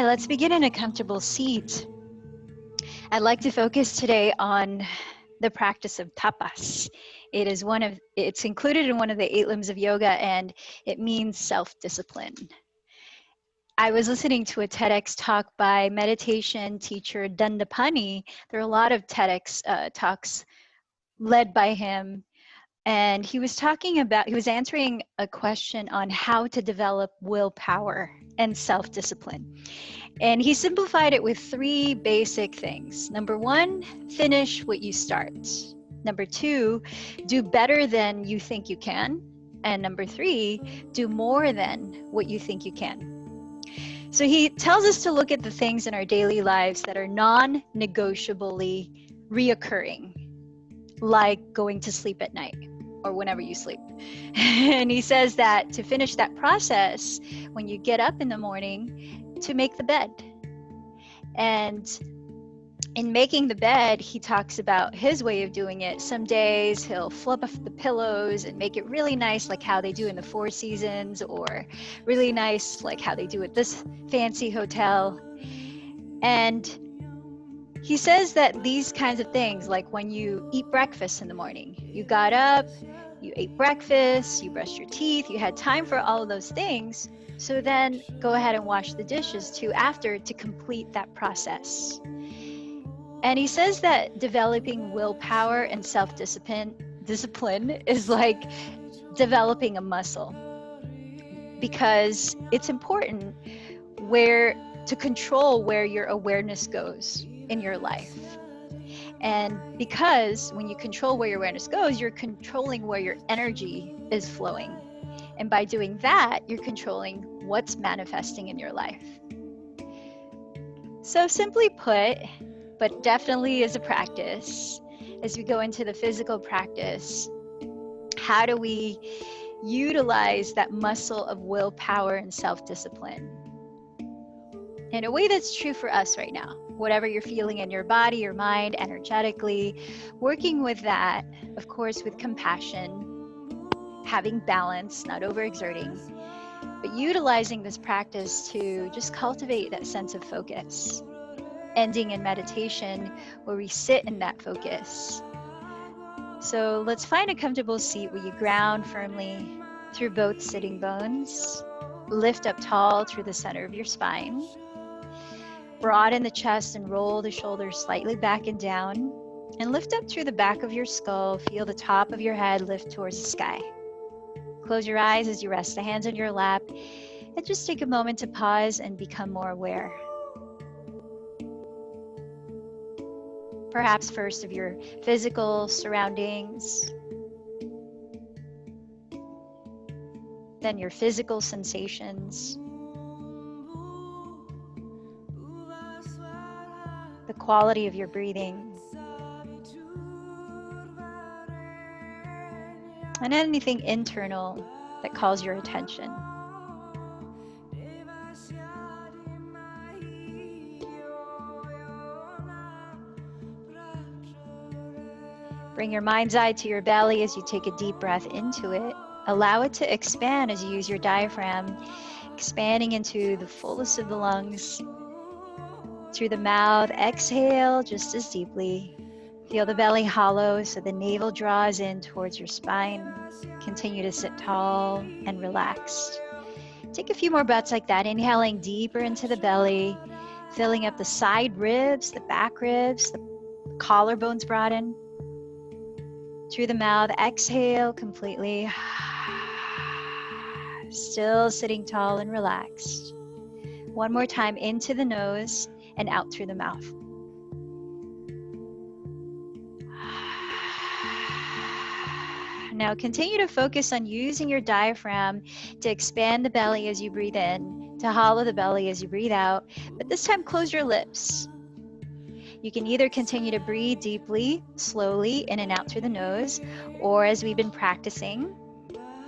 let's begin in a comfortable seat. I'd like to focus today on the practice of tapas. It's included in one of the 8 limbs of yoga, and it means self-discipline. I was listening to a TEDx talk by meditation teacher Dandapani. There are a lot of TEDx talks led by him. And he was answering a question on how to develop willpower and self-discipline. And he simplified it with 3 basic things. Number 1, finish what you start. Number 2, do better than you think you can. And number 3, do more than what you think you can. So he tells us to look at the things in our daily lives that are non-negotiably reoccurring, like going to sleep at night or whenever you sleep. And he says that to finish that process, when you get up in the morning, to make the bed. And in making the bed, he talks about his way of doing it. Some days he'll flip off the pillows and make it really nice, like how they do in the Four Seasons, or really nice like how they do at this fancy hotel. And he says that these kinds of things, like when you eat breakfast in the morning, you got up, you ate breakfast, you brushed your teeth, you had time for all of those things. So then go ahead and wash the dishes too after to complete that process. And he says that developing willpower and self-discipline is like developing a muscle, because it's important to control where your awareness goes in your life. And because when you control where your awareness goes, you're controlling where your energy is flowing. And by doing that, you're controlling what's manifesting in your life. So simply put, but definitely as a practice, as we go into the physical practice, how do we utilize that muscle of willpower and self-discipline in a way that's true for us right now? Whatever you're feeling in your body, your mind, energetically, working with that, of course, with compassion, having balance, not overexerting, but utilizing this practice to just cultivate that sense of focus, ending in meditation where we sit in that focus. So let's find a comfortable seat where you ground firmly through both sitting bones, lift up tall through the center of your spine, broaden the chest and roll the shoulders slightly back and down, and lift up through the back of your skull. Feel the top of your head lift towards the sky. Close your eyes as you rest the hands on your lap, and just take a moment to pause and become more aware. Perhaps first of your physical surroundings, then your physical sensations, the quality of your breathing, and anything internal that calls your attention. Bring your mind's eye to your belly as you take a deep breath into it. Allow it to expand as you use your diaphragm, expanding into the fullest of the lungs. Through the mouth, exhale just as deeply. Feel the belly hollow so the navel draws in towards your spine. Continue to sit tall and relaxed. Take a few more breaths like that, inhaling deeper into the belly, filling up the side ribs, the back ribs, the collarbones broaden. Through the mouth, exhale completely. Still sitting tall and relaxed. One more time, into the nose and out through the mouth. Now continue to focus on using your diaphragm to expand the belly as you breathe in, to hollow the belly as you breathe out, but this time close your lips. You can either continue to breathe deeply, slowly, in and out through the nose, or as we've been practicing,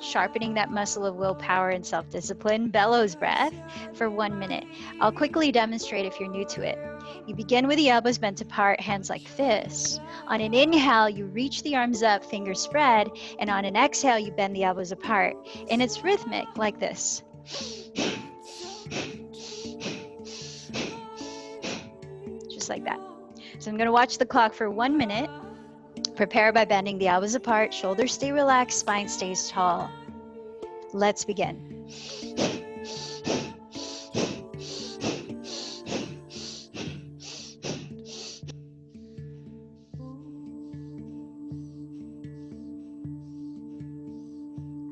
sharpening that muscle of willpower and self-discipline, bellows breath for 1 minute. I'll quickly demonstrate if you're new to it. You begin with the elbows bent apart, hands like fists. On an inhale, you reach the arms up, fingers spread, and on an exhale, you bend the elbows apart. And it's rhythmic, like this. just like that. So I'm going to watch the clock for 1 minute. Prepare by bending the elbows apart, shoulders stay relaxed, spine stays tall. Let's begin.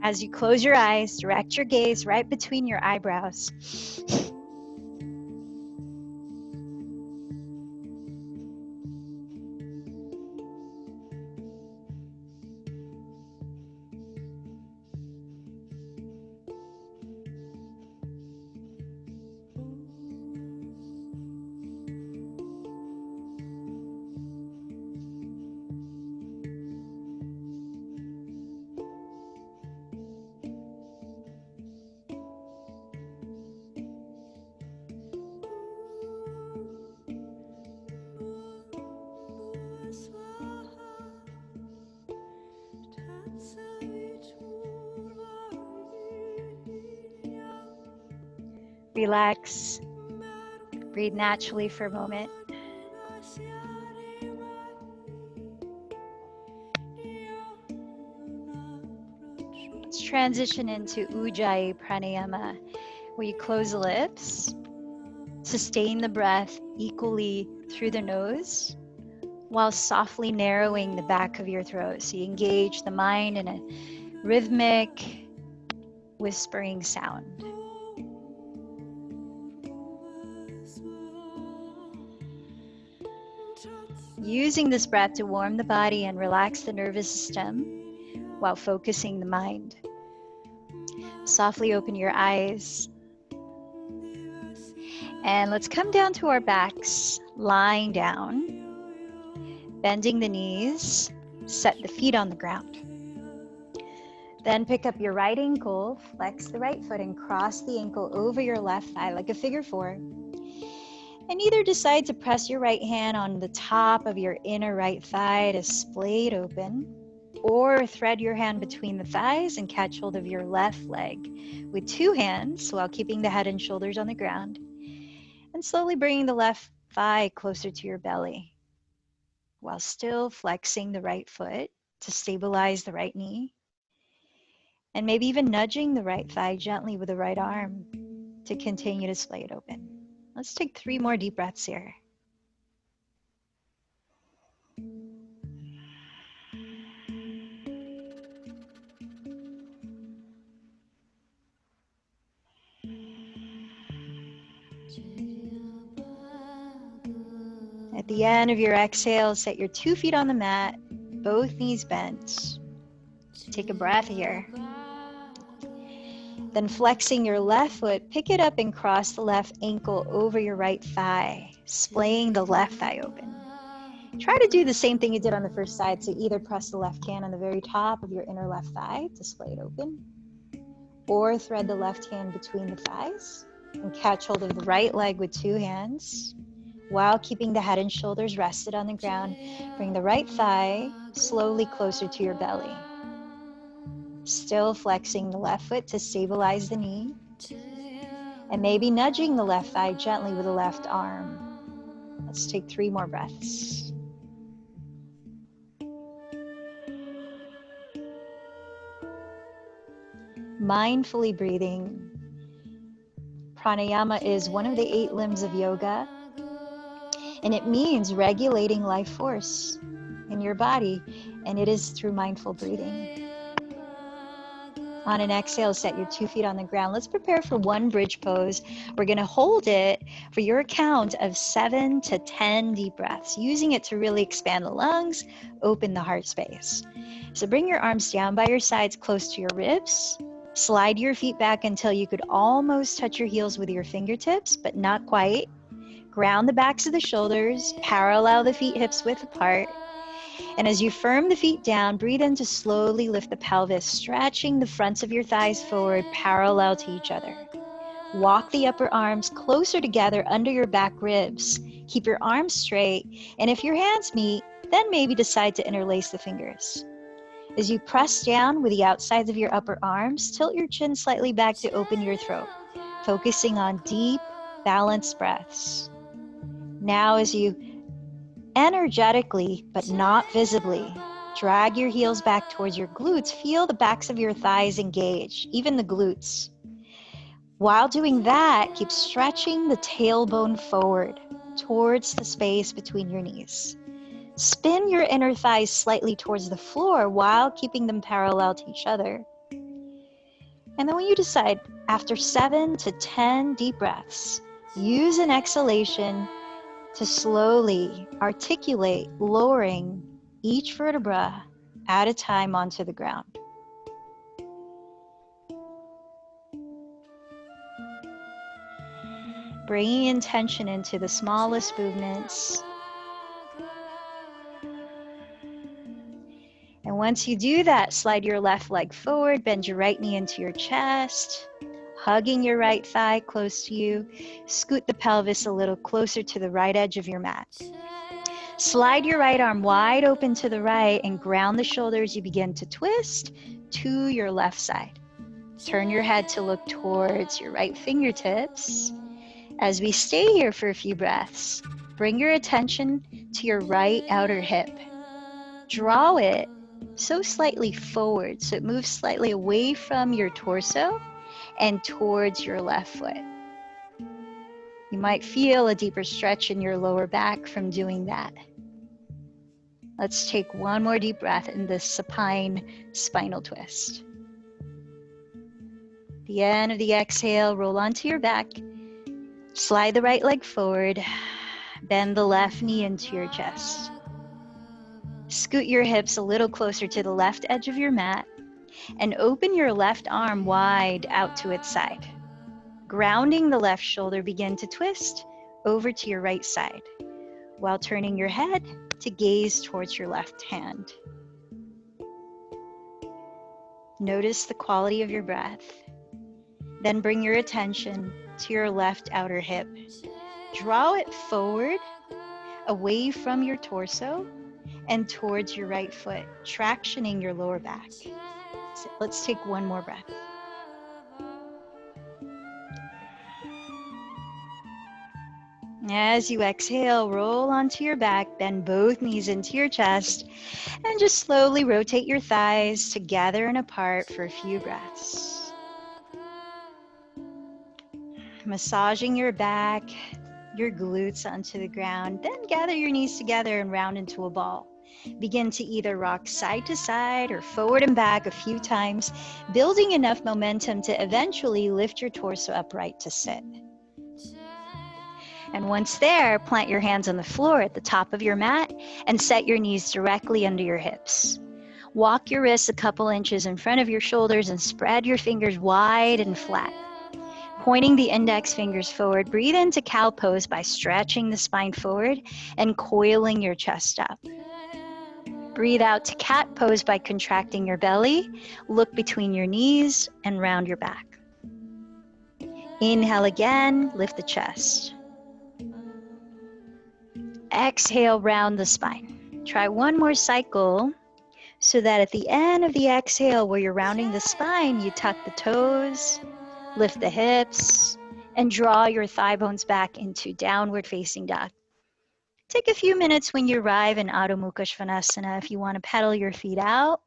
As you close your eyes, direct your gaze right between your eyebrows. Relax. Breathe naturally for a moment. Let's transition into Ujjayi Pranayama, where you close the lips, sustain the breath equally through the nose, while softly narrowing the back of your throat. So you engage the mind in a rhythmic, whispering sound. Using this breath to warm the body and relax the nervous system while focusing the mind. Softly open your eyes. And let's come down to our backs, lying down, bending the knees, set the feet on the ground. Then pick up your right ankle, flex the right foot and cross the ankle over your left thigh like a figure four. And either decide to press your right hand on the top of your inner right thigh to splay it open, or thread your hand between the thighs and catch hold of your left leg with two hands while keeping the head and shoulders on the ground, and slowly bringing the left thigh closer to your belly while still flexing the right foot to stabilize the right knee, and maybe even nudging the right thigh gently with the right arm to continue to splay it open. Let's take 3 more deep breaths here. At the end of your exhale, set your 2 feet on the mat, both knees bent. Take a breath here. Then flexing your left foot, pick it up and cross the left ankle over your right thigh, splaying the left thigh open. Try to do the same thing you did on the first side, so either press the left hand on the very top of your inner left thigh to splay it open, or thread the left hand between the thighs and catch hold of the right leg with 2 hands. While keeping the head and shoulders rested on the ground, bring the right thigh slowly closer to your belly. Still flexing the left foot to stabilize the knee, and maybe nudging the left thigh gently with the left arm. Let's take 3 more breaths. Mindfully breathing. Pranayama is one of the 8 limbs of yoga, and it means regulating life force in your body, and it is through mindful breathing. On an exhale, set your 2 feet on the ground. Let's prepare for 1 bridge pose. We're going to hold it for your count of 7 to 10 deep breaths, using it to really expand the lungs, open the heart space. So bring your arms down by your sides close to your ribs. Slide your feet back until you could almost touch your heels with your fingertips, but not quite. Ground the backs of the shoulders, parallel the feet hips width apart. And as you firm the feet down, breathe in to slowly lift the pelvis, stretching the fronts of your thighs forward, parallel to each other. Walk the upper arms closer together under your back ribs. Keep your arms straight, and if your hands meet, then maybe decide to interlace the fingers. As you press down with the outsides of your upper arms, tilt your chin slightly back to open your throat, focusing on deep, balanced breaths. Now, as you Energetically, but not visibly, drag your heels back towards your glutes. Feel the backs of your thighs engage, even the glutes. While doing that, keep stretching the tailbone forward towards the space between your knees. Spin your inner thighs slightly towards the floor while keeping them parallel to each other. And then when you decide, after 7 to 10 deep breaths, use an exhalation to slowly articulate, lowering each vertebra at a time onto the ground. Bringing intention into the smallest movements. And once you do that, slide your left leg forward, bend your right knee into your chest, hugging your right thigh close to you. Scoot the pelvis a little closer to the right edge of your mat. Slide your right arm wide open to the right and ground the shoulders. You begin to twist to your left side. Turn your head to look towards your right fingertips. As we stay here for a few breaths, bring your attention to your right outer hip. Draw it so slightly forward so it moves slightly away from your torso and towards your left foot. You might feel a deeper stretch in your lower back from doing that. Let's take one more deep breath in this supine spinal twist. The end of the exhale, roll onto your back. Slide the right leg forward. Bend the left knee into your chest. Scoot your hips a little closer to the left edge of your mat and open your left arm wide out to its side. Grounding the left shoulder, begin to twist over to your right side while turning your head to gaze towards your left hand. Notice the quality of your breath. Then bring your attention to your left outer hip. Draw it forward, away from your torso, and towards your right foot, tractioning your lower back. So let's take one more breath. As you exhale, roll onto your back, bend both knees into your chest, and just slowly rotate your thighs together and apart for a few breaths. Massaging your back, your glutes onto the ground, then gather your knees together and round into a ball. Begin to either rock side to side or forward and back a few times, building enough momentum to eventually lift your torso upright to sit. And once there, plant your hands on the floor at the top of your mat and set your knees directly under your hips. Walk your wrists a couple inches in front of your shoulders and spread your fingers wide and flat. Pointing the index fingers forward, breathe into cow pose by stretching the spine forward and coiling your chest up. Breathe out to cat pose by contracting your belly, look between your knees, and round your back. Inhale again, lift the chest. Exhale, round the spine. Try one more cycle so that at the end of the exhale, where you're rounding the spine, you tuck the toes, lift the hips, and draw your thigh bones back into downward facing dog. Take a few minutes when you arrive in Adho Mukha Svanasana if you want to pedal your feet out,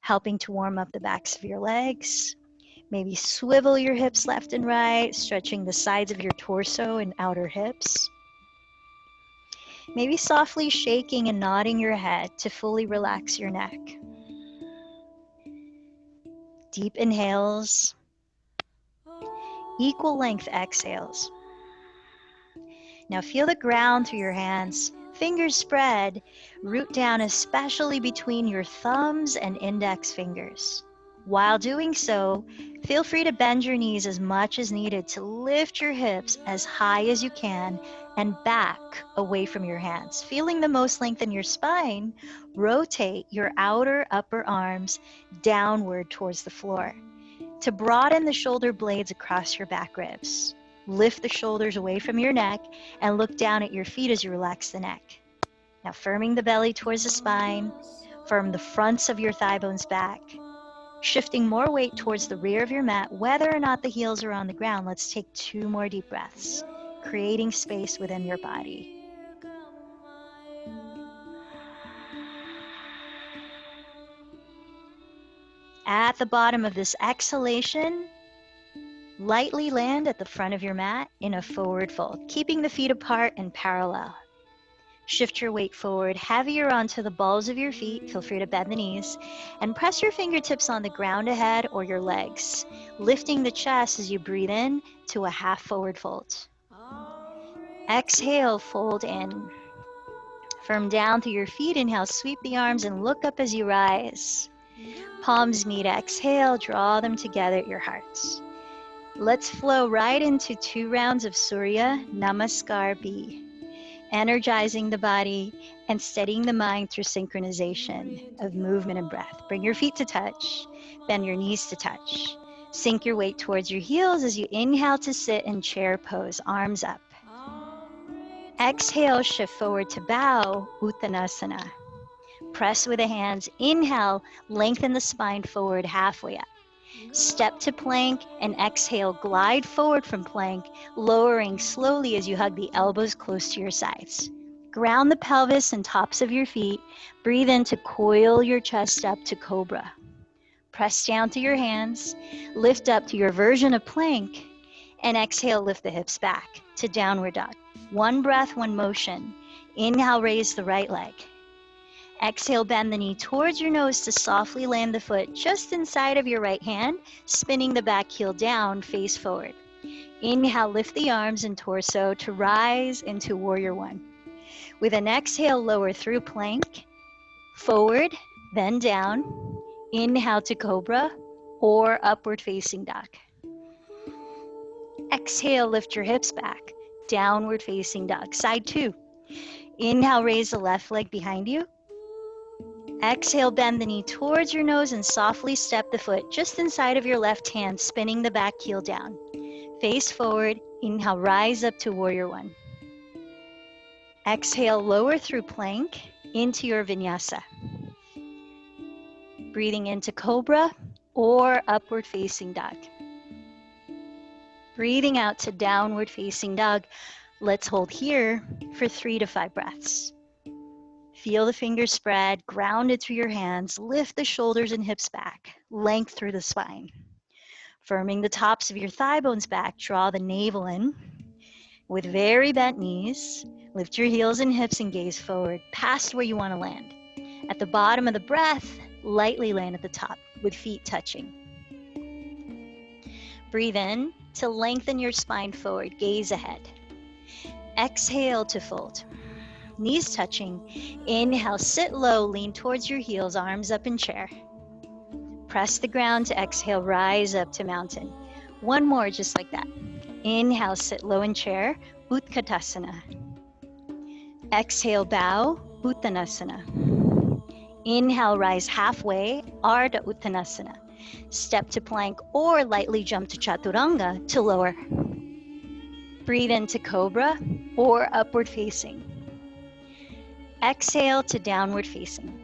helping to warm up the backs of your legs. Maybe swivel your hips left and right, stretching the sides of your torso and outer hips. Maybe softly shaking and nodding your head to fully relax your neck. Deep inhales, equal length exhales. Now feel the ground through your hands, fingers spread, root down especially between your thumbs and index fingers. While doing so, feel free to bend your knees as much as needed to lift your hips as high as you can and back away from your hands. Feeling the most length in your spine, rotate your outer upper arms downward towards the floor to broaden the shoulder blades across your back ribs. Lift the shoulders away from your neck and look down at your feet as you relax the neck. Now firming the belly towards the spine, firm the fronts of your thigh bones back. Shifting more weight towards the rear of your mat, whether or not the heels are on the ground. Let's take 2 more deep breaths, creating space within your body. At the bottom of this exhalation, lightly land at the front of your mat in a forward fold, keeping the feet apart and parallel. Shift your weight forward, heavier onto the balls of your feet. Feel free to bend the knees and press your fingertips on the ground ahead or your legs, lifting the chest as you breathe in to a half forward fold. Exhale, fold in. Firm down through your feet. Inhale, sweep the arms and look up as you rise. Palms meet, exhale, draw them together at your hearts. Let's flow right into 2 rounds of Surya Namaskar B. Energizing the body and steadying the mind through synchronization of movement and breath. Bring your feet to touch, bend your knees to touch. Sink your weight towards your heels as you inhale to sit in chair pose, arms up. Exhale, shift forward to bow, Uttanasana. Press with the hands. Inhale, lengthen the spine forward halfway up. Step to plank and exhale, glide forward from plank, lowering slowly as you hug the elbows close to your sides. Ground the pelvis and tops of your feet. Breathe in to coil your chest up to cobra. Press down to your hands, lift up to your version of plank, and exhale, lift the hips back to downward dog. 1 breath, 1 motion. Inhale, raise the right leg. Exhale, bend the knee towards your nose to softly land the foot just inside of your right hand, spinning the back heel down, face forward. Inhale, lift the arms and torso to rise into Warrior One. With an exhale, lower through plank, forward, then down. Inhale to Cobra or Upward Facing Dog. Exhale, lift your hips back, Downward Facing Dog. Side 2. Inhale, raise the left leg behind you. Exhale, bend the knee towards your nose and softly step the foot just inside of your left hand, spinning the back heel down. Face forward. Inhale, rise up to Warrior One. Exhale, lower through plank into your vinyasa. Breathing into Cobra or Upward Facing Dog. Breathing out to Downward Facing Dog. Let's hold here for 3 to 5 breaths. Feel the fingers spread, grounded through your hands. Lift the shoulders and hips back, length through the spine. Firming the tops of your thigh bones back, draw the navel in. With very bent knees, lift your heels and hips and gaze forward, past where you want to land. At the bottom of the breath, lightly land at the top with feet touching. Breathe in to lengthen your spine forward, gaze ahead. Exhale to fold. Knees touching. Inhale, sit low, lean towards your heels, arms up in chair. Press the ground to exhale, rise up to mountain. 1 more, just like that. Inhale, sit low in chair, Utkatasana. Exhale, bow, Uttanasana. Inhale, rise halfway, Ardha Uttanasana. Step to plank or lightly jump to Chaturanga to lower. Breathe into Cobra or Upward Facing. Exhale to Downward Facing.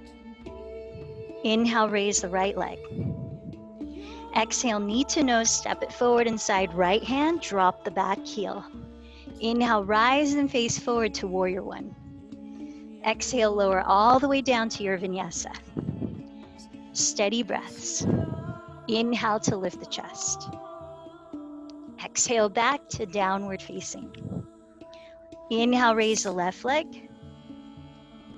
Inhale, raise the right leg. Exhale, knee to nose, step it forward inside right hand, drop the back heel. Inhale, rise and face forward to Warrior One. Exhale, lower all the way down to your vinyasa. Steady breaths. Inhale to lift the chest. Exhale, back to Downward Facing. Inhale, raise the left leg.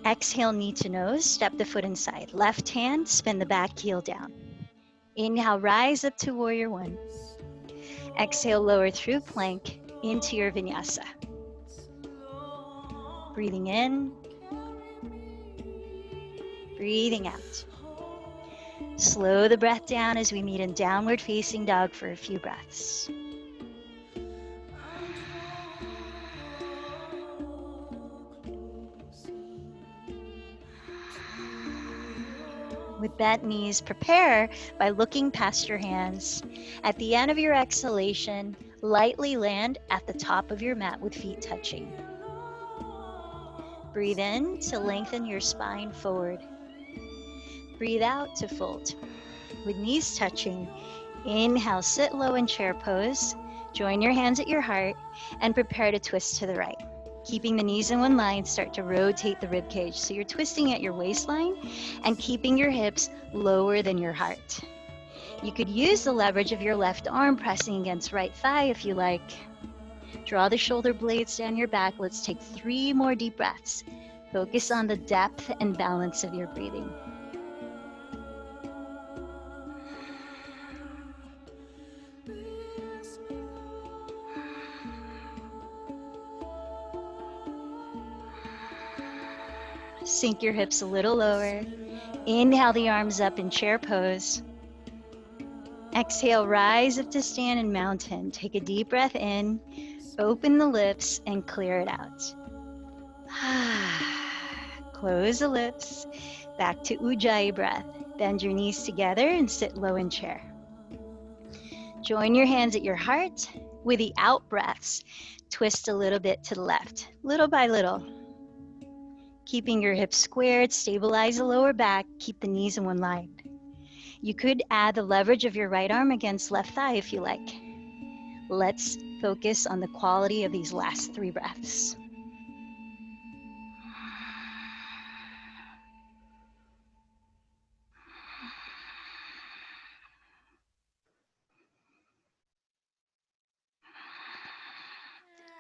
Exhale, knee to nose, step the foot inside. Left hand, spin the back heel down. Inhale, rise up to Warrior One. Exhale, lower through plank into your vinyasa. Breathing in. Breathing out. Slow the breath down as we meet in Downward Facing Dog for a few breaths. With bent knees, prepare by looking past your hands. At the end of your exhalation, lightly land at the top of your mat with feet touching. Breathe in to lengthen your spine forward. Breathe out to fold. With knees touching, inhale, sit low in chair pose. Join your hands at your heart and prepare to twist to the right. Keeping the knees in one line, start to rotate the rib cage. So you're twisting at your waistline and keeping your hips lower than your heart. You could use the leverage of your left arm pressing against right thigh if you like. Draw the shoulder blades down your back. Let's take 3 more deep breaths. Focus on the depth and balance of your breathing. Sink your hips a little lower. Inhale the arms up in chair pose. Exhale, rise up to stand in mountain. Take a deep breath in, open the lips, and clear it out. Close the lips. Back to Ujjayi breath. Bend your knees together and sit low in chair. Join your hands at your heart. With the out breaths, twist a little bit to the left, little by little. Keeping your hips squared, stabilize the lower back, keep the knees in one line. You could add the leverage of your right arm against left thigh if you like. Let's focus on the quality of these last 3 breaths.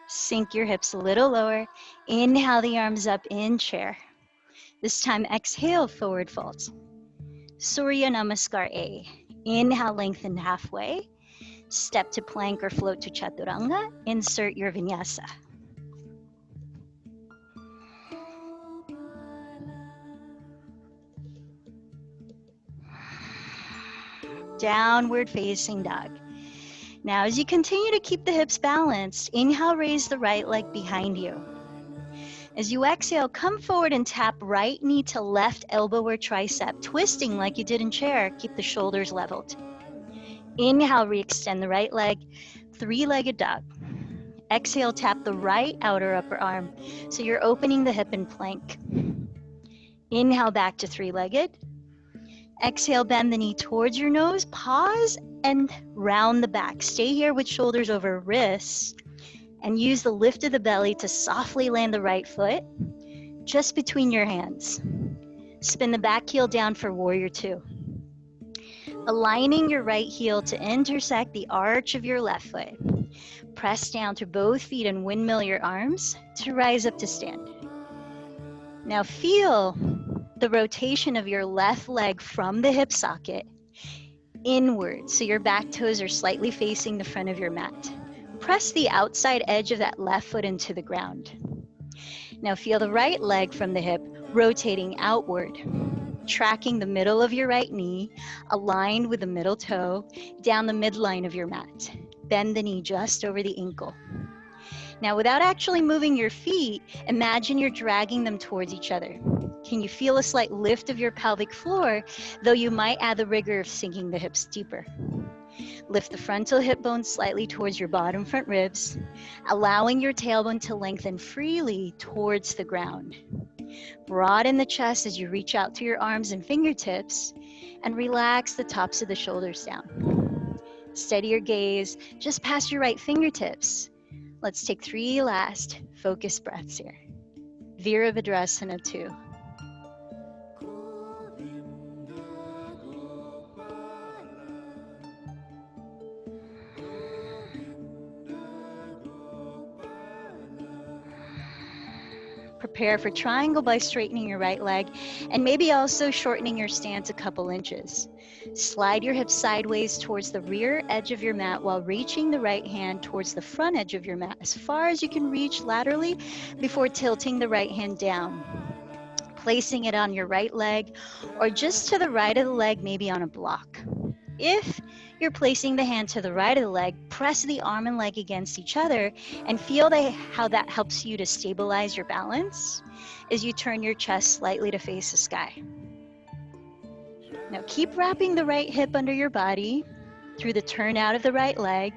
Sink your hips a little lower. Inhale the arms up in chair. This time exhale, forward fold. Surya Namaskar A. Inhale, lengthen halfway. Step to plank or float to chaturanga. Insert your vinyasa. Downward facing dog. Now as you continue to keep the hips balanced, inhale, raise the right leg behind you. As you exhale, come forward and tap right knee to left elbow or tricep, twisting like you did in chair. Keep the shoulders leveled. Inhale, re-extend the right leg, 3-legged dog. Exhale, tap the right outer upper arm, so you're opening the hip in plank. Inhale, back to 3-legged. Exhale, bend the knee towards your nose, pause, and round the back. Stay here with shoulders over wrists, and use the lift of the belly to softly land the right foot just between your hands. Spin the back heel down for warrior 2. Aligning your right heel to intersect the arch of your left foot. Press down through both feet and windmill your arms to rise up to stand. Now feel the rotation of your left leg from the hip socket inward, so your back toes are slightly facing the front of your mat. Press the outside edge of that left foot into the ground. Now feel the right leg from the hip rotating outward, tracking the middle of your right knee, aligned with the middle toe, down the midline of your mat. Bend the knee just over the ankle. Now, without actually moving your feet, imagine you're dragging them towards each other. Can you feel a slight lift of your pelvic floor, though you might add the rigor of sinking the hips deeper? Lift the frontal hip bone slightly towards your bottom front ribs, allowing your tailbone to lengthen freely towards the ground. Broaden the chest as you reach out to your arms and fingertips, and relax the tops of the shoulders down. Steady your gaze just past your right fingertips. Let's take 3 last focused breaths here. Virabhadrasana 2. Prepare for triangle by straightening your right leg and maybe also shortening your stance a couple inches. Slide your hips sideways towards the rear edge of your mat while reaching the right hand towards the front edge of your mat as far as you can reach laterally before tilting the right hand down, placing it on your right leg or just to the right of the leg, maybe on a block. If you're placing the hand to the right of the leg, press the arm and leg against each other and feel how that helps you to stabilize your balance as you turn your chest slightly to face the sky. Now keep wrapping the right hip under your body through the turn out of the right leg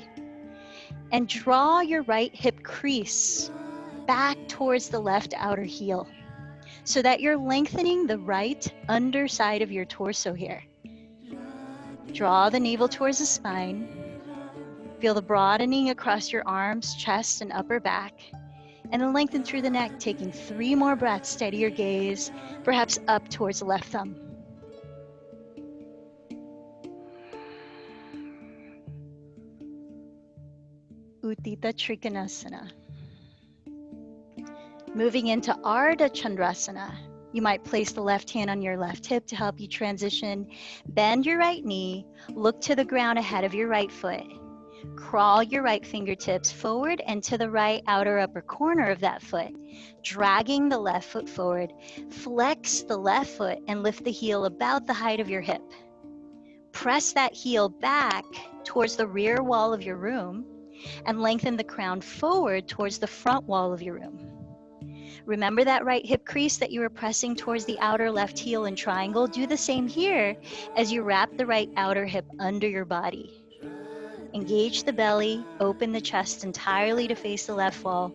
and draw your right hip crease back towards the left outer heel so that you're lengthening the right underside of your torso here. Draw the navel towards the spine. Feel the broadening across your arms, chest, and upper back. And then lengthen through the neck, taking 3 more breaths. Steady your gaze, perhaps up towards the left thumb. Utthita Trikonasana. Moving into Ardha Chandrasana, you might place the left hand on your left hip to help you transition. Bend your right knee, look to the ground ahead of your right foot. Crawl your right fingertips forward and to the right outer upper corner of that foot, dragging the left foot forward. Flex the left foot and lift the heel about the height of your hip. Press that heel back towards the rear wall of your room and lengthen the crown forward towards the front wall of your room. Remember that right hip crease that you were pressing towards the outer left heel in triangle? Do the same here as you wrap the right outer hip under your body. Engage the belly, open the chest entirely to face the left wall.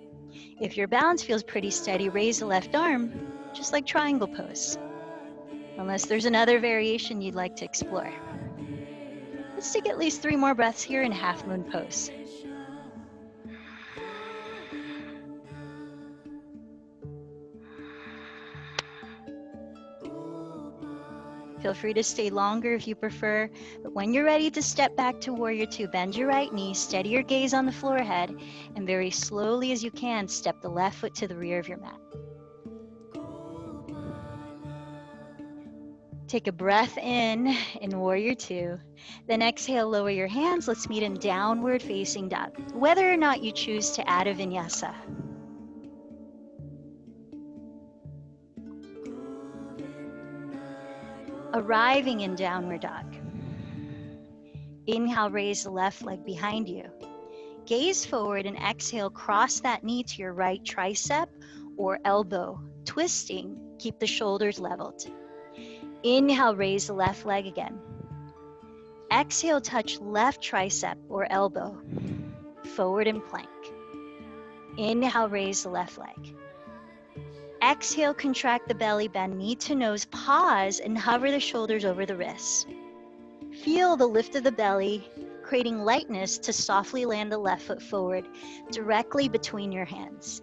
If your balance feels pretty steady, raise the left arm, just like triangle pose. Unless there's another variation you'd like to explore. Let's take at least 3 more breaths here in half moon pose. Feel free to stay longer if you prefer, but when you're ready to step back to Warrior Two, bend your right knee, steady your gaze on the floor ahead, and very slowly as you can, step the left foot to the rear of your mat. Take a breath in Warrior Two. Then exhale, lower your hands. Let's meet in downward facing dog, whether or not you choose to add a vinyasa. Arriving in downward dog. Inhale, raise the left leg behind you. Gaze forward and exhale, cross that knee to your right tricep or elbow. Twisting, keep the shoulders leveled. Inhale, raise the left leg again. Exhale, touch left tricep or elbow. Forward in plank. Inhale, raise the left leg. Exhale, contract the belly, bend knee to nose, pause, and hover the shoulders over the wrists. Feel the lift of the belly, creating lightness to softly land the left foot forward, directly between your hands.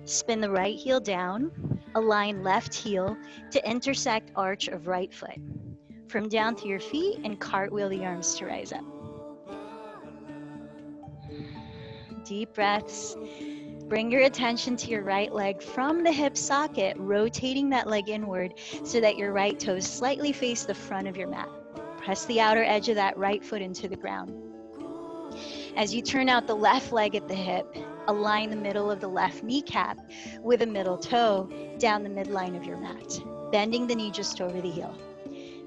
Spin the right heel down, align left heel to intersect arch of right foot. From down to your feet and cartwheel the arms to rise up. Deep breaths. Bring your attention to your right leg from the hip socket, rotating that leg inward so that your right toes slightly face the front of your mat. Press the outer edge of that right foot into the ground. As you turn out the left leg at the hip, align the middle of the left kneecap with a middle toe down the midline of your mat, bending the knee just over the heel.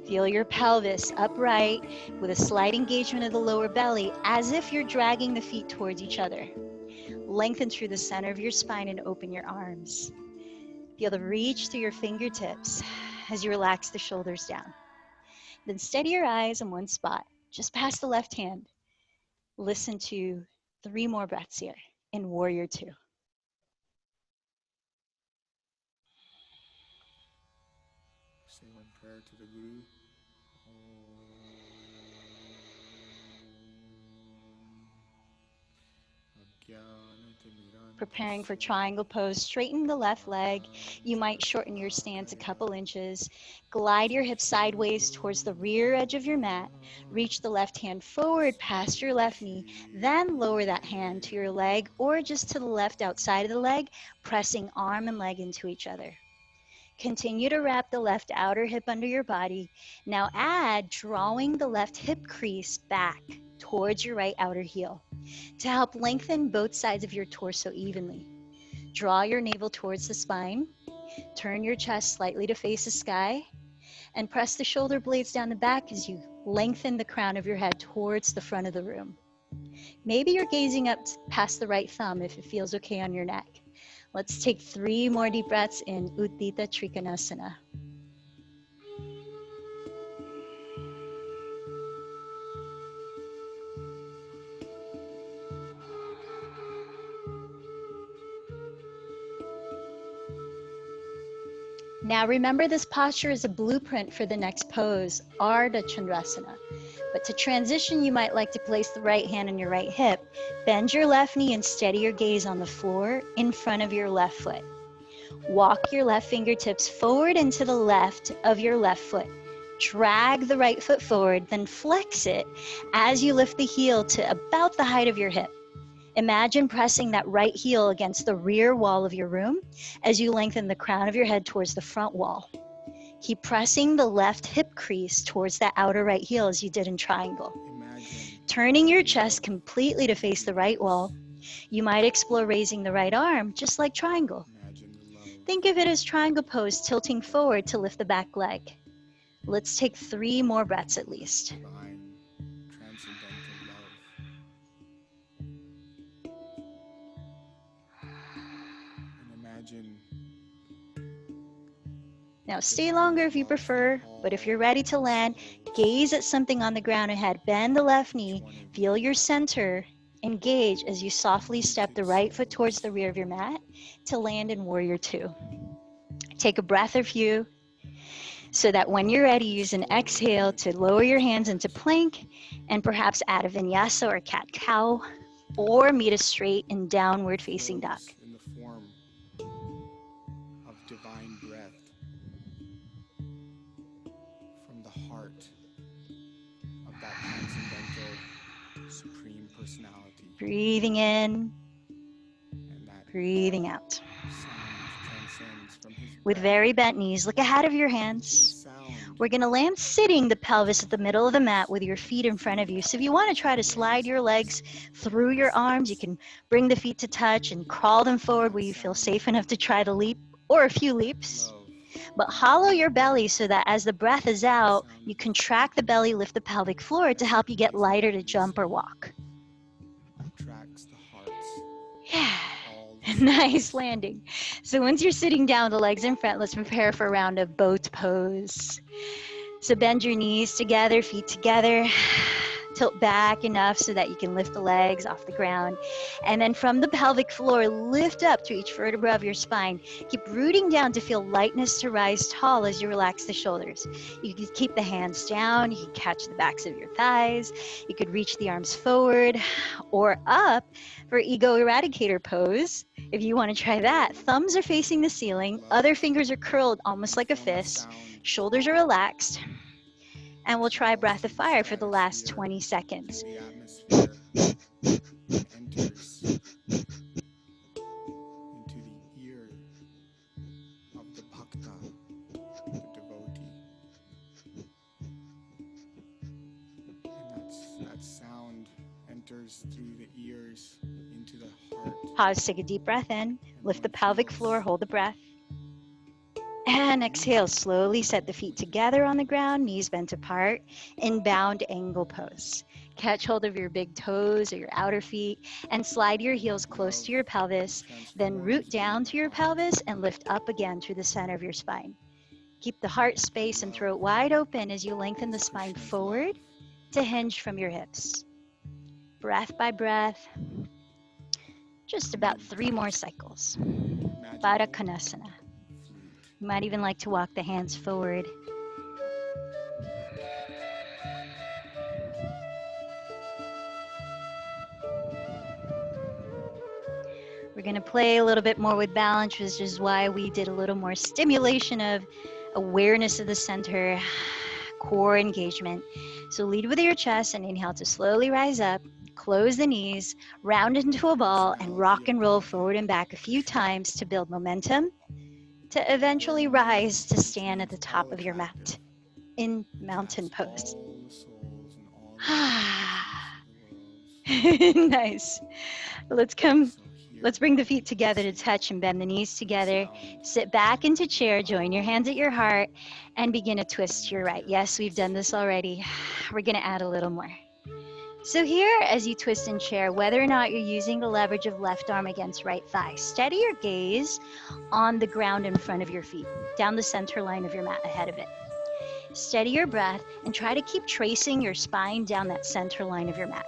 Feel your pelvis upright with a slight engagement of the lower belly as if you're dragging the feet towards each other. Lengthen through the center of your spine and open your arms. Feel the reach through your fingertips as you relax the shoulders down. Then steady your eyes in one spot, just past the left hand. Listen to 3 more breaths here in Warrior Two. Say one prayer to the Guru. Preparing for triangle pose, straighten the left leg. You might shorten your stance a couple inches. Glide your hips sideways towards the rear edge of your mat. Reach the left hand forward past your left knee. Then lower that hand to your leg or just to the left outside of the leg, pressing arm and leg into each other. Continue to wrap the left outer hip under your body. Now add drawing the left hip crease back towards your right outer heel to help lengthen both sides of your torso evenly. Draw your navel towards the spine, turn your chest slightly to face the sky, and press the shoulder blades down the back as you lengthen the crown of your head towards the front of the room. Maybe you're gazing up past the right thumb if it feels okay on your neck. Let's take 3 more deep breaths in Utthita Trikonasana. Now remember, this posture is a blueprint for the next pose, Ardha Chandrasana. But to transition, you might like to place the right hand on your right hip, bend your left knee and steady your gaze on the floor in front of your left foot. Walk your left fingertips forward and to the left of your left foot. Drag the right foot forward, then flex it as you lift the heel to about the height of your hip. Imagine pressing that right heel against the rear wall of your room as you lengthen the crown of your head towards the front wall. Keep pressing the left hip crease towards that outer right heel as you did in triangle. Turning your chest completely to face the right wall, you might explore raising the right arm just like triangle. Think of it as triangle pose, tilting forward to lift the back leg. Let's take 3 more breaths at least. Divine, transcendental love. And imagine. Now stay longer if you prefer, but if you're ready to land, gaze at something on the ground ahead, bend the left knee, feel your center, engage as you softly step the right foot towards the rear of your mat to land in Warrior 2. Take a breath or few, so that when you're ready, use an exhale to lower your hands into plank and perhaps add a vinyasa or cat-cow, or meet a straight and downward facing dog. In the form of divine breath from the heart of that transcendental supreme personality. Breathing in, And that breathing out. sound transcends from his With breath very bent knees, look ahead of your to the hands. sound. We're going to land sitting the pelvis at the middle of the mat with your feet in front of you. So if you want to try to slide your legs through your arms, you can bring the feet to touch and crawl them forward where you feel safe enough to try the leap or a few leaps. Love. But hollow your belly so that as the breath is out, you contract the belly, lift the pelvic floor to help you get lighter to jump or walk. Attracts the hearts. Yeah. All the Nice landing. So once you're sitting down, the legs in front, let's prepare for a round of boat pose. So bend your knees together, feet together. Tilt back enough so that you can lift the legs off the ground. And then from the pelvic floor, lift up to each vertebra of your spine. Keep rooting down to feel lightness to rise tall as you relax the shoulders. You can keep the hands down. You can catch the backs of your thighs. You could reach the arms forward or up for ego eradicator pose. If you want to try that, thumbs are facing the ceiling. Other fingers are curled almost like a fist. Shoulders are relaxed. And we'll try breath of fire for the last 20 seconds. The atmosphere enters into the ear of the bhakta, the devotee. And that sound enters through the ears into the heart. Pause, take a deep breath in. Lift the pelvic floor, hold the breath. And exhale, slowly set the feet together on the ground, knees bent apart, in bound angle pose. Catch hold of your big toes or your outer feet and slide your heels close to your pelvis, then root down to your pelvis and lift up again through the center of your spine. Keep the heart space and throat wide open as you lengthen the spine forward to hinge from your hips. Breath by breath, just about 3 more cycles. Baddha Konasana. You might even like to walk the hands forward. We're going to play a little bit more with balance, which is why we did a little more stimulation of awareness of the center, core engagement. So lead with your chest and inhale to slowly rise up, close the knees, round into a ball, and rock and roll forward and back a few times to build momentum, to eventually rise to stand at the top of your mat in mountain pose. Nice. Let's bring the feet together to touch and bend the knees together. Sit back into chair, join your hands at your heart, and begin to twist to your right. Yes, we've done this already. We're going to add a little more. So here, as you twist in chair, whether or not you're using the leverage of left arm against right thigh, steady your gaze on the ground in front of your feet, down the center line of your mat ahead of it. Steady your breath and try to keep tracing your spine down that center line of your mat.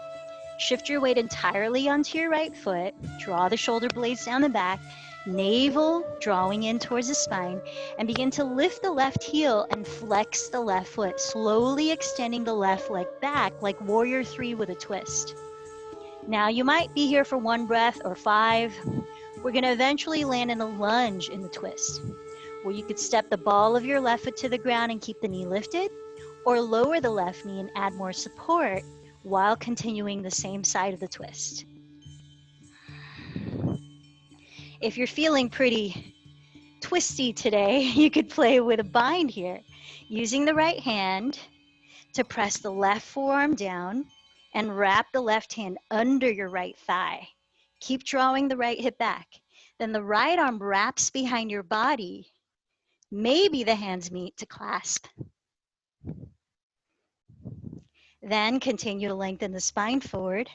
Shift your weight entirely onto your right foot, draw the shoulder blades down the back, navel drawing in towards the spine, and begin to lift the left heel and flex the left foot, slowly extending the left leg back like Warrior 3 with a twist. Now you might be here for 1 breath or 5. We're going to eventually land in a lunge in the twist, where you could step the ball of your left foot to the ground and keep the knee lifted, or lower the left knee and add more support while continuing the same side of the twist. If you're feeling pretty twisty today, you could play with a bind here, using the right hand to press the left forearm down and wrap the left hand under your right thigh. Keep drawing the right hip back. Then the right arm wraps behind your body. Maybe the hands meet to clasp. Then continue to lengthen the spine forward,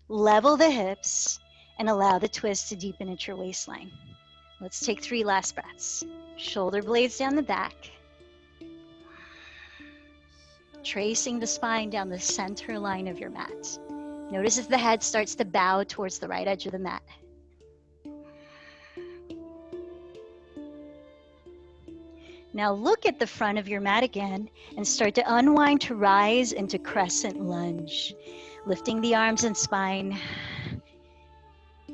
level the hips, and allow the twist to deepen into your waistline. Let's take 3 last breaths. Shoulder blades down the back. Tracing the spine down the center line of your mat. Notice if the head starts to bow towards the right edge of the mat. Now look at the front of your mat again and start to unwind to rise into crescent lunge. Lifting the arms and spine,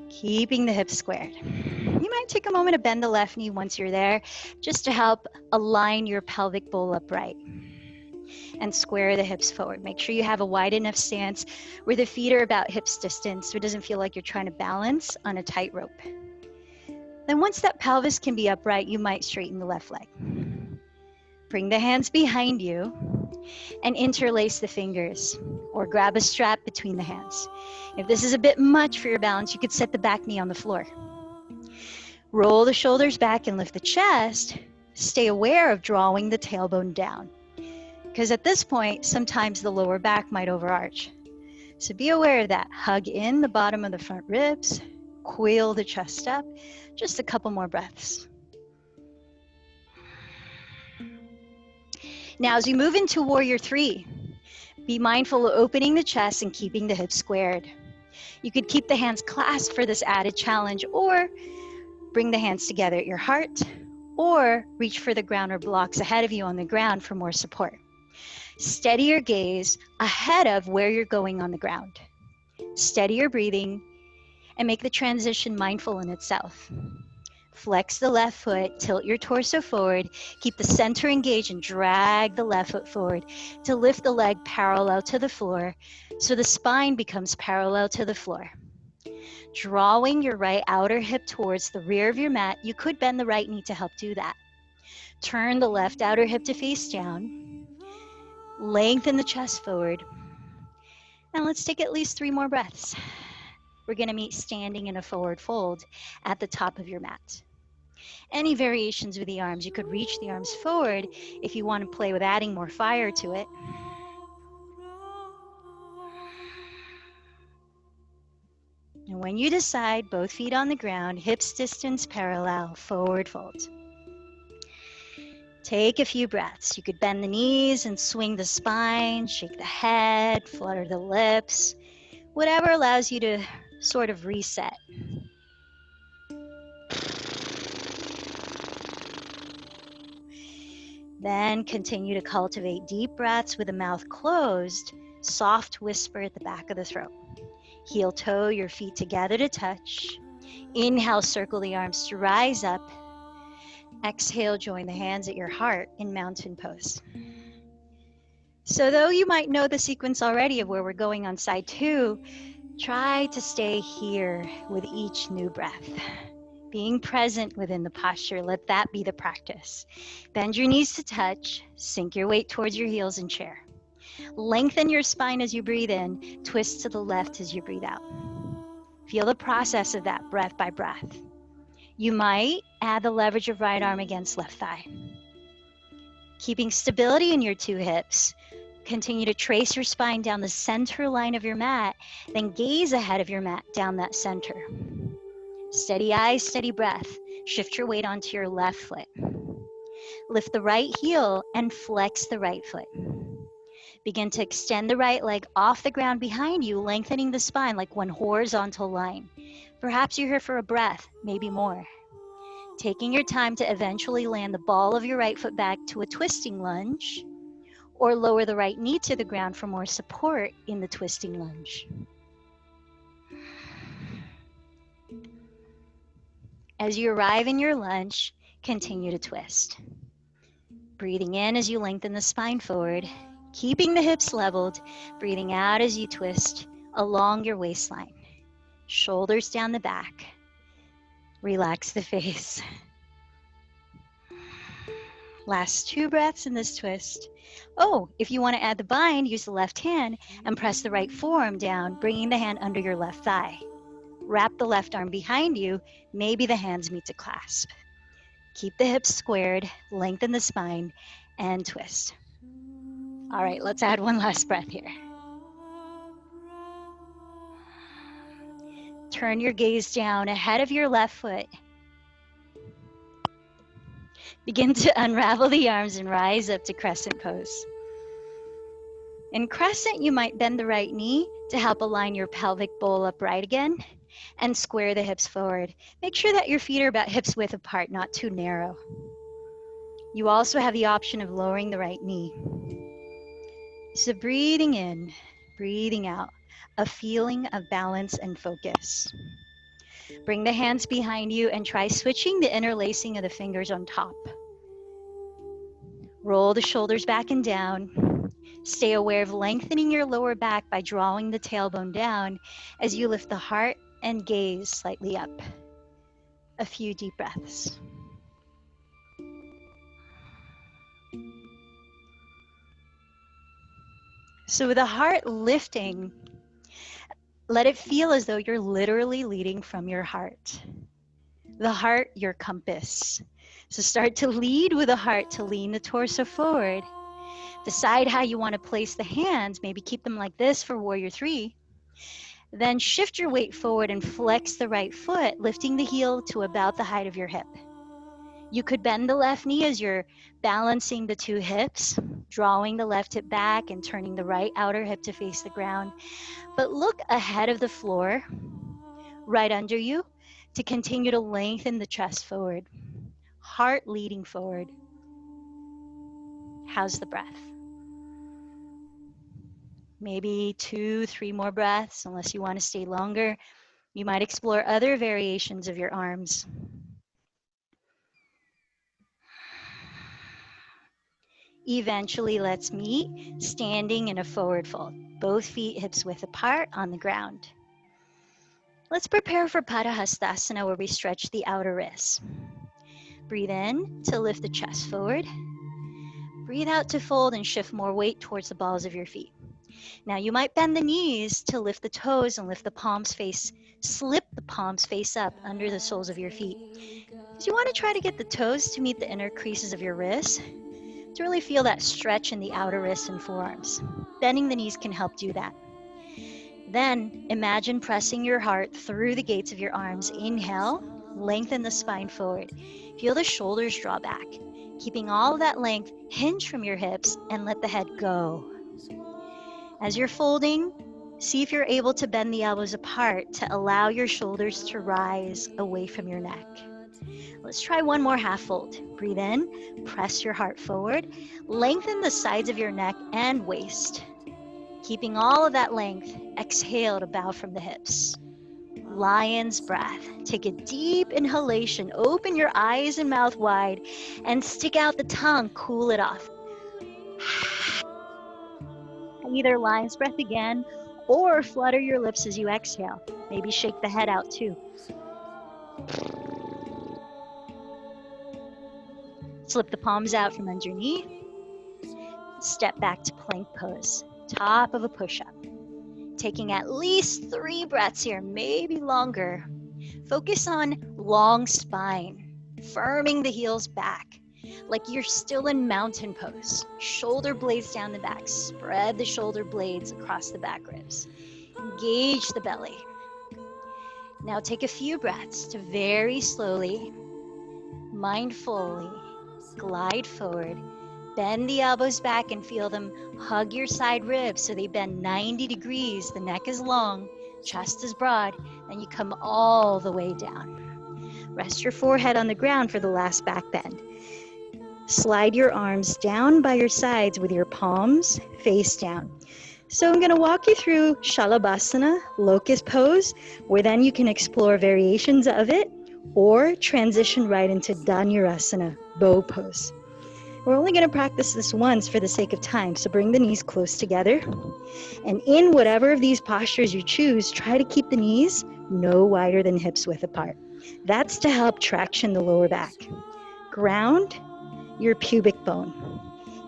keeping the hips squared. You might take a moment to bend the left knee once you're there, just to help align your pelvic bowl upright. And square the hips forward. Make sure you have a wide enough stance where the feet are about hips distance so it doesn't feel like you're trying to balance on a tightrope. Then once that pelvis can be upright, you might straighten the left leg. Bring the hands behind you and interlace the fingers or grab a strap between the hands. If this is a bit much for your balance, you could set the back knee on the floor. Roll the shoulders back and lift the chest. Stay aware of drawing the tailbone down, because at this point, sometimes the lower back might overarch. So be aware of that. Hug in the bottom of the front ribs, coil the chest up. Just a couple more breaths. Now, as we move into Warrior 3, be mindful of opening the chest and keeping the hips squared. You could keep the hands clasped for this added challenge, or bring the hands together at your heart, or reach for the ground or blocks ahead of you on the ground for more support. Steady your gaze ahead of where you're going on the ground. Steady your breathing and make the transition mindful in itself. Flex the left foot, tilt your torso forward, keep the center engaged and drag the left foot forward to lift the leg parallel to the floor so the spine becomes parallel to the floor. Drawing your right outer hip towards the rear of your mat, you could bend the right knee to help do that. Turn the left outer hip to face down. Lengthen the chest forward. Now let's take at least 3 more breaths. We're going to meet standing in a forward fold at the top of your mat. Any variations with the arms, you could reach the arms forward if you want to play with adding more fire to it. And when you decide, both feet on the ground, hips distance parallel, forward fold. Take a few breaths. You could bend the knees and swing the spine, shake the head, flutter the lips, whatever allows you to sort of reset. Then continue to cultivate deep breaths with the mouth closed, soft whisper at the back of the throat. Heel toe your feet together to touch. Inhale, circle the arms to rise up. Exhale, join the hands at your heart in mountain pose. So though you might know the sequence already of where we're going on side 2, try to stay here with each new breath. Being present within the posture, let that be the practice. Bend your knees to touch, sink your weight towards your heels and chair. Lengthen your spine as you breathe in, twist to the left as you breathe out. Feel the process of that breath by breath. You might add the leverage of right arm against left thigh. Keeping stability in your 2 hips, continue to trace your spine down the center line of your mat, then gaze ahead of your mat down that center. Steady eyes, steady breath. Shift your weight onto your left foot. Lift the right heel and flex the right foot. Begin to extend the right leg off the ground behind you, lengthening the spine like one horizontal line. Perhaps you're here for a breath, maybe more. Taking your time to eventually land the ball of your right foot back to a twisting lunge, or lower the right knee to the ground for more support in the twisting lunge. As you arrive in your lunge, continue to twist. Breathing in as you lengthen the spine forward, keeping the hips leveled, breathing out as you twist along your waistline. Shoulders down the back. Relax the face. Last 2 breaths in this twist. Oh, if you want to add the bind, use the left hand and press the right forearm down, bringing the hand under your left thigh. Wrap the left arm behind you. Maybe the hands meet to clasp. Keep the hips squared, lengthen the spine, and twist. All right, let's add one last breath here. Turn your gaze down ahead of your left foot. Begin to unravel the arms and rise up to crescent pose. In crescent, you might bend the right knee to help align your pelvic bowl upright again and square the hips forward. Make sure that your feet are about hips width apart, not too narrow. You also have the option of lowering the right knee. So breathing in, breathing out, a feeling of balance and focus. Bring the hands behind you and try switching the interlacing of the fingers on top. Roll the shoulders back and down. Stay aware of lengthening your lower back by drawing the tailbone down as you lift the heart and gaze slightly up. A few deep breaths. So with the heart lifting, let it feel as though you're literally leading from your heart. The heart, your compass. So start to lead with the heart to lean the torso forward. Decide how you want to place the hands. Maybe keep them like this for warrior 3. Then shift your weight forward and flex the right foot, lifting the heel to about the height of your hip. You could bend the left knee as you're balancing the 2 hips, drawing the left hip back and turning the right outer hip to face the ground. But look ahead of the floor, right under you, to continue to lengthen the chest forward. Heart leading forward. How's the breath? Maybe 2, 3 more breaths, unless you want to stay longer. You might explore other variations of your arms. Eventually, let's meet standing in a forward fold. Both feet hips width apart on the ground. Let's prepare for Padahastasana, where we stretch the outer wrists. Breathe in to lift the chest forward. Breathe out to fold and shift more weight towards the balls of your feet. Now you might bend the knees to lift the toes and lift the palms slip the palms face up under the soles of your feet. So you want to try to get the toes to meet the inner creases of your wrists to really feel that stretch in the outer wrists and forearms. Bending the knees can help do that. Then imagine pressing your heart through the gates of your arms. Inhale, lengthen the spine forward. Feel the shoulders draw back. Keeping all of that length, hinge from your hips and let the head go. As you're folding, see if you're able to bend the elbows apart to allow your shoulders to rise away from your neck. Let's try one more half fold. Breathe in, press your heart forward, lengthen the sides of your neck and waist. Keeping all of that length, exhale to bow from the hips. Lion's breath. Take a deep inhalation, open your eyes and mouth wide, and stick out the tongue, cool it off. Either lion's breath again, or flutter your lips as you exhale. Maybe shake the head out too. Slip the palms out from underneath. Step back to plank pose, top of a push-up. Taking at least 3 breaths here, maybe longer. Focus on long spine, firming the heels back, like you're still in mountain pose. Shoulder blades down the back, spread the shoulder blades across the back ribs. Engage the belly. Now take a few breaths to very slowly, mindfully glide forward. Bend the elbows back and feel them hug your side ribs so they bend 90 degrees. The neck is long, chest is broad, and you come all the way down. Rest your forehead on the ground for the last back bend. Slide your arms down by your sides with your palms face down. So I'm going to walk you through Shalabhasana, locust pose, where then you can explore variations of it or transition right into Dhanurasana, bow pose. We're only going to practice this once for the sake of time, so bring the knees close together. And in whatever of these postures you choose, try to keep the knees no wider than hips width apart. That's to help traction the lower back. Ground your pubic bone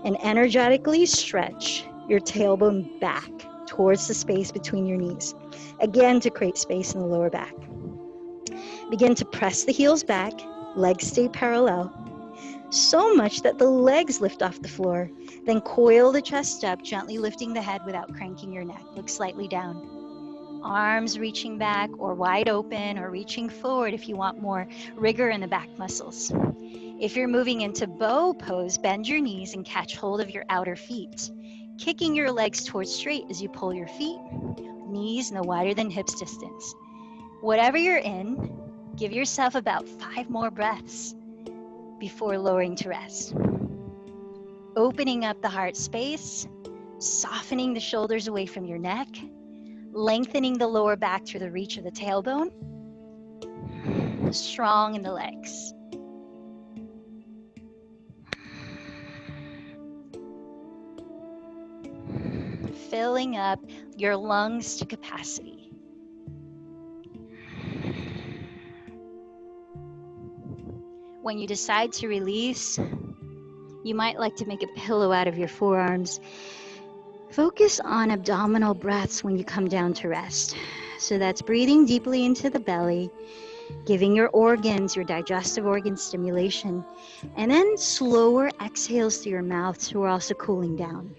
and energetically stretch your tailbone back towards the space between your knees, again to create space in the lower back. Begin to press the heels back, legs stay parallel, so much that the legs lift off the floor. Then coil the chest up, gently lifting the head without cranking your neck. Look slightly down. Arms reaching back or wide open or reaching forward if you want more rigor in the back muscles. If you're moving into bow pose, bend your knees and catch hold of your outer feet, kicking your legs towards straight as you pull your feet, knees no wider than hips distance. Whatever you're in, give yourself about 5 more breaths before lowering to rest. Opening up the heart space, softening the shoulders away from your neck, lengthening the lower back through the reach of the tailbone, strong in the legs. Filling up your lungs to capacity. When you decide to release, you might like to make a pillow out of your forearms. Focus on abdominal breaths when you come down to rest. So that's breathing deeply into the belly, giving your organs, your digestive organs stimulation, and then slower exhales through your mouth so we're also cooling down.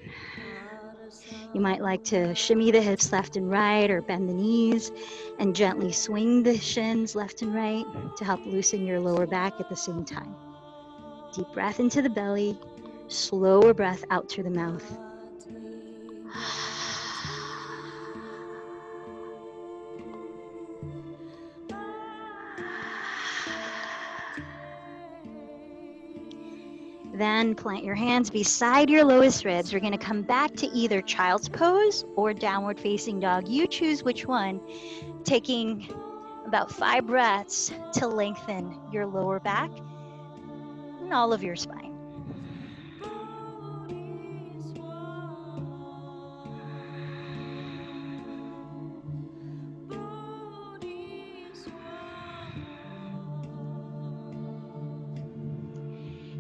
You might like to shimmy the hips left and right or bend the knees and gently swing the shins left and right to help loosen your lower back at the same time. Deep breath into the belly, slower breath out through the mouth. Then plant your hands beside your lowest ribs. We're going to come back to either child's pose or downward facing dog. You choose which one, taking about 5 breaths to lengthen your lower back and all of your spine.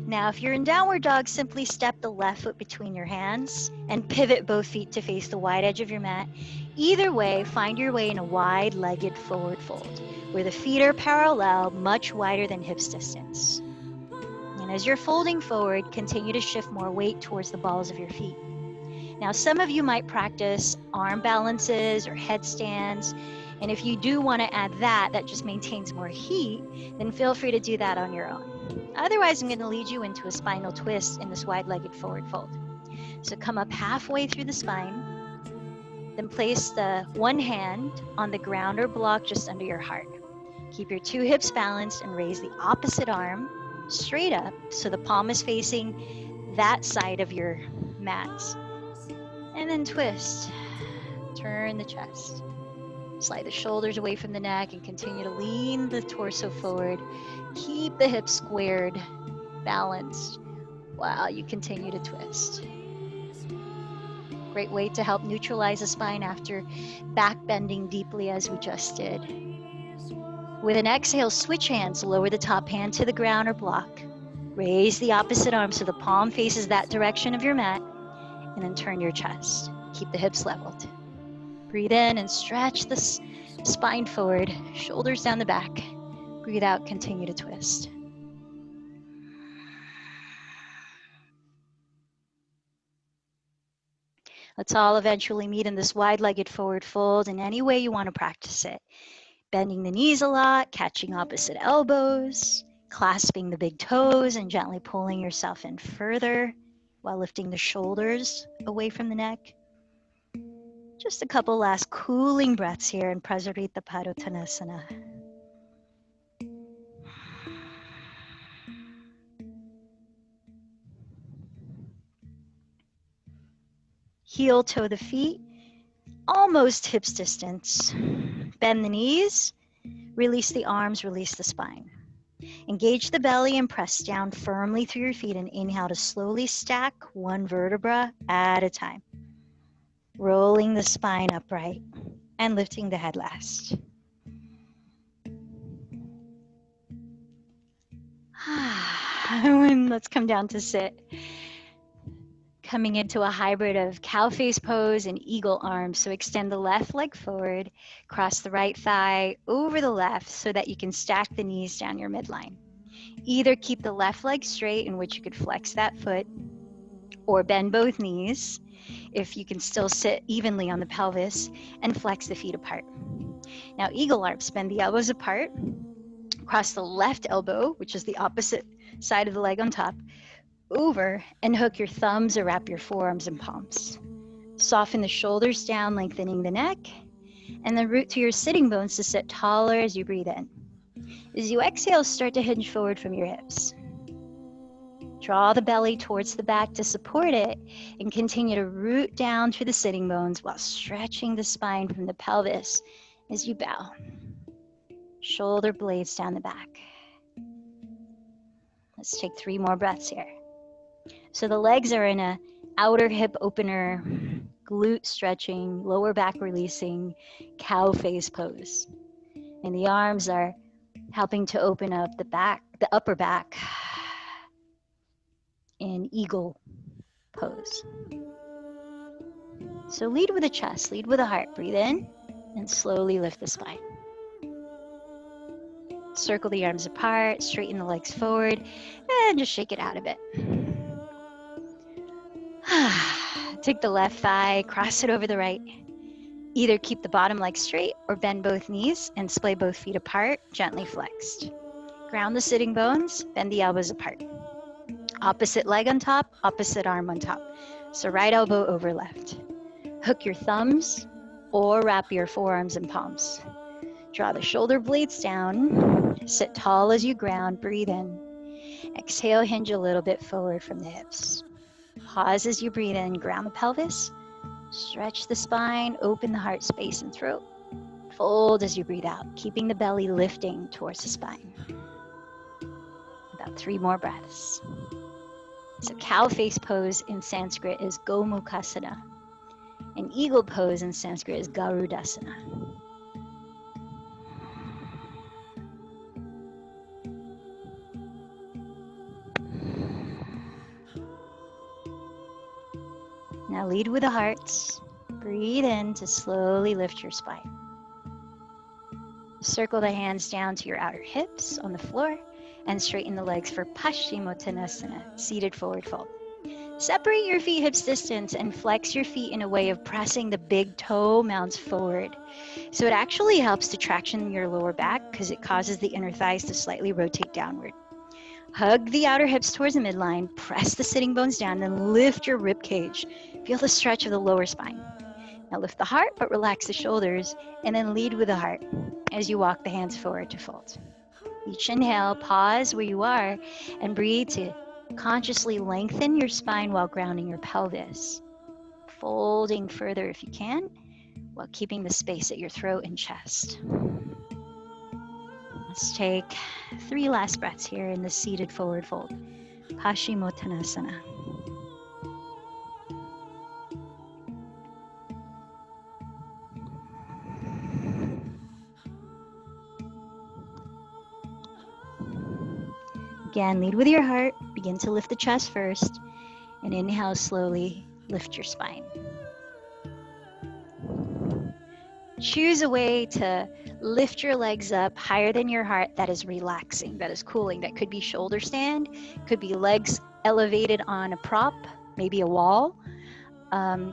Now, if you're in downward dog, simply step the left foot between your hands and pivot both feet to face the wide edge of your mat. Either way, find your way in a wide-legged forward fold, where the feet are parallel, much wider than hips distance. And as you're folding forward, continue to shift more weight towards the balls of your feet. Now, some of you might practice arm balances or headstands. And if you do want to add that just maintains more heat, then feel free to do that on your own. Otherwise, I'm going to lead you into a spinal twist in this wide-legged forward fold. So come up halfway through the spine, then place the one hand on the ground or block just under your heart. Keep your 2 hips balanced and raise the opposite arm straight up so the palm is facing that side of your mat. And then twist. Turn the chest. Slide the shoulders away from the neck and continue to lean the torso forward. Keep the hips squared, balanced, while you continue to twist. Great way to help neutralize the spine after back bending deeply as we just did. With an exhale, switch hands. Lower the top hand to the ground or block. Raise the opposite arm so the palm faces that direction of your mat, and then turn your chest. Keep the hips leveled. Breathe in and stretch the spine forward, shoulders down the back. Breathe out, continue to twist. Let's all eventually meet in this wide-legged forward fold in any way you want to practice it. Bending the knees a lot, catching opposite elbows, clasping the big toes and gently pulling yourself in further while lifting the shoulders away from the neck. Just a couple last cooling breaths here in Prasarita Padottanasana. Heel toe the feet, almost hips distance. Bend the knees, release the arms, release the spine. Engage the belly and press down firmly through your feet and inhale to slowly stack one vertebra at a time. Rolling the spine upright and lifting the head last. And let's come down to sit. Coming into a hybrid of cow face pose and eagle arms. So extend the left leg forward, cross the right thigh over the left so that you can stack the knees down your midline. Either keep the left leg straight, in which you could flex that foot, or bend both knees if you can still sit evenly on the pelvis, and flex the feet apart. Now, eagle arms, bend the elbows apart, cross the left elbow, which is the opposite side of the leg on top, over, and hook your thumbs or wrap your forearms and palms. Soften the shoulders down, lengthening the neck, and then root to your sitting bones to sit taller as you breathe in. As you exhale, start to hinge forward from your hips. Draw the belly towards the back to support it, and continue to root down through the sitting bones while stretching the spine from the pelvis as you bow. Shoulder blades down the back. Let's take 3 more breaths here. So the legs are in a outer hip opener, glute stretching, lower back releasing, cow face pose. And the arms are helping to open up the back, the upper back in eagle pose. So lead with the chest, lead with the heart. Breathe in and slowly lift the spine. Circle the arms apart, straighten the legs forward, and just shake it out a bit. Take the left thigh, cross it over the right. Either keep the bottom leg straight or bend both knees and splay both feet apart, gently flexed. Ground the sitting bones, bend the elbows apart. Opposite leg on top, opposite arm on top. So right elbow over left. Hook your thumbs or wrap your forearms and palms. Draw the shoulder blades down. Sit tall as you ground. Breathe in. Exhale, hinge a little bit forward from the hips. Pause as you breathe in. Ground the pelvis. Stretch the spine. Open the heart space and throat. Fold as you breathe out, keeping the belly lifting towards the spine. About 3 more breaths. So cow face pose in Sanskrit is Gomukhasana. And eagle pose in Sanskrit is Garudasana. Now lead with the heart. Breathe in to slowly lift your spine. Circle the hands down to your outer hips on the floor and straighten the legs for Paschimottanasana, seated forward fold. Separate your feet hips distance and flex your feet in a way of pressing the big toe mounds forward. So it actually helps to traction your lower back because it causes the inner thighs to slightly rotate downward. Hug the outer hips towards the midline, press the sitting bones down, then lift your rib cage. Feel the stretch of the lower spine. Now lift the heart, but relax the shoulders, and then lead with the heart as you walk the hands forward to fold. Each inhale, pause where you are, and breathe to consciously lengthen your spine while grounding your pelvis. Folding further if you can, while keeping the space at your throat and chest. Let's take 3 last breaths here in the seated forward fold. Paschimottanasana. Again, lead with your heart. Begin to lift the chest first. And inhale slowly, lift your spine. Choose a way to lift your legs up higher than your heart that is relaxing, that is cooling. That could be shoulder stand, could be legs elevated on a prop, maybe a wall,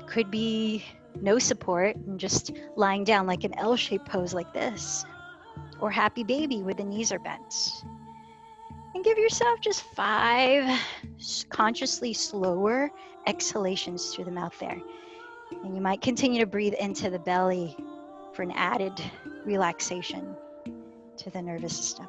could be no support and just lying down like an L-shaped pose like this, or happy baby where the knees are bent. And give yourself just 5 consciously slower exhalations through the mouth there. And you might continue to breathe into the belly for an added relaxation to the nervous system.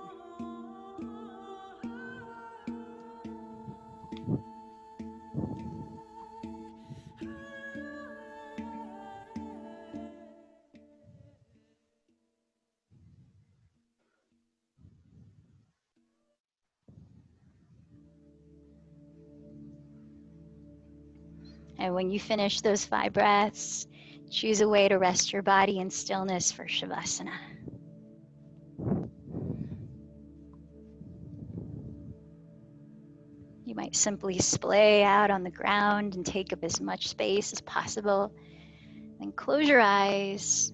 And when you finish those 5 breaths, choose a way to rest your body in stillness for Shavasana. You might simply splay out on the ground and take up as much space as possible. Then close your eyes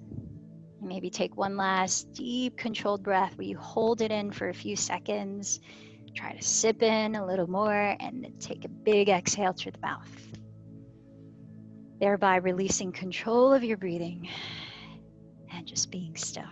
and maybe take one last deep controlled breath where you hold it in for a few seconds. Try to sip in a little more and then take a big exhale through the mouth, thereby releasing control of your breathing and just being still.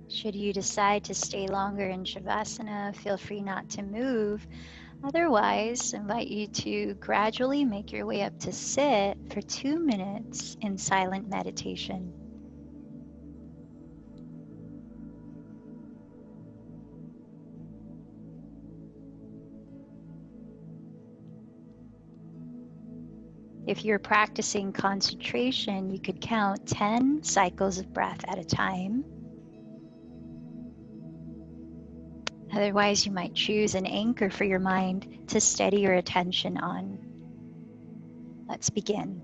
Should you decide to stay longer in Shavasana, feel free not to move. Otherwise, I invite you to gradually make your way up to sit for 2 minutes in silent meditation. If you're practicing concentration, you could count 10 cycles of breath at a time. Otherwise, you might choose an anchor for your mind to steady your attention on. Let's begin.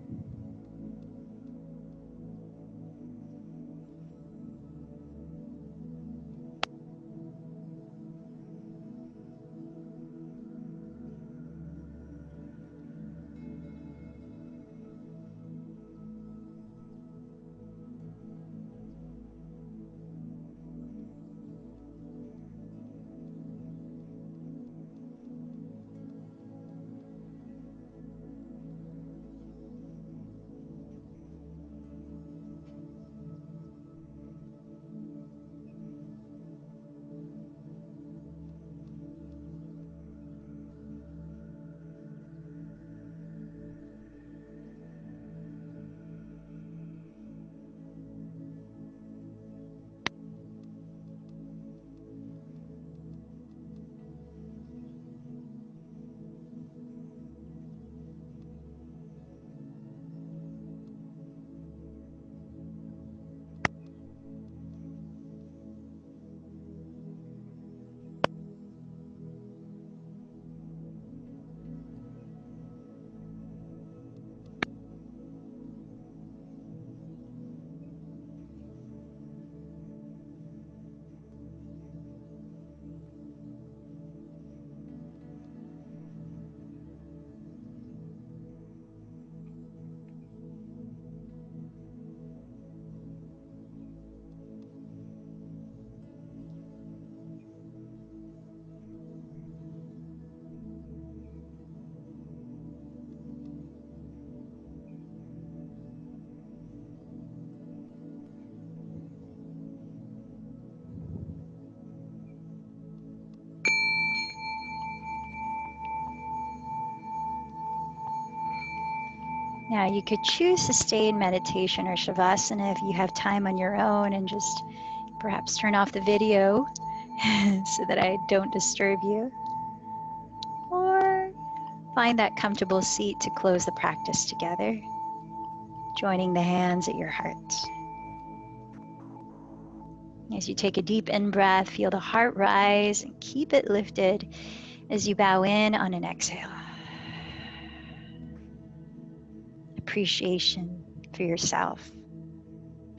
Now you could choose to stay in meditation or shavasana if you have time on your own, and just perhaps turn off the video so that I don't disturb you. Or find that comfortable seat to close the practice together, joining the hands at your heart. As you take a deep in-breath, feel the heart rise and keep it lifted as you bow in on an exhale. Appreciation for yourself,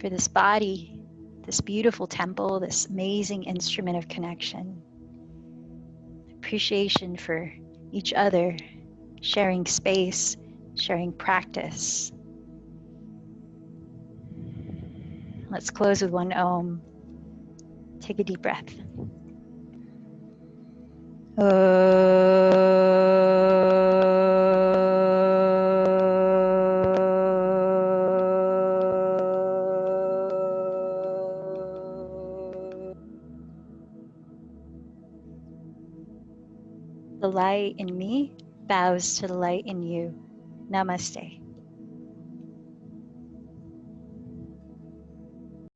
for this body, this beautiful temple, this amazing instrument of connection. Appreciation for each other, sharing space, sharing practice. Let's close with one Om. Take a deep breath. The light in me bows to the light in you. Namaste.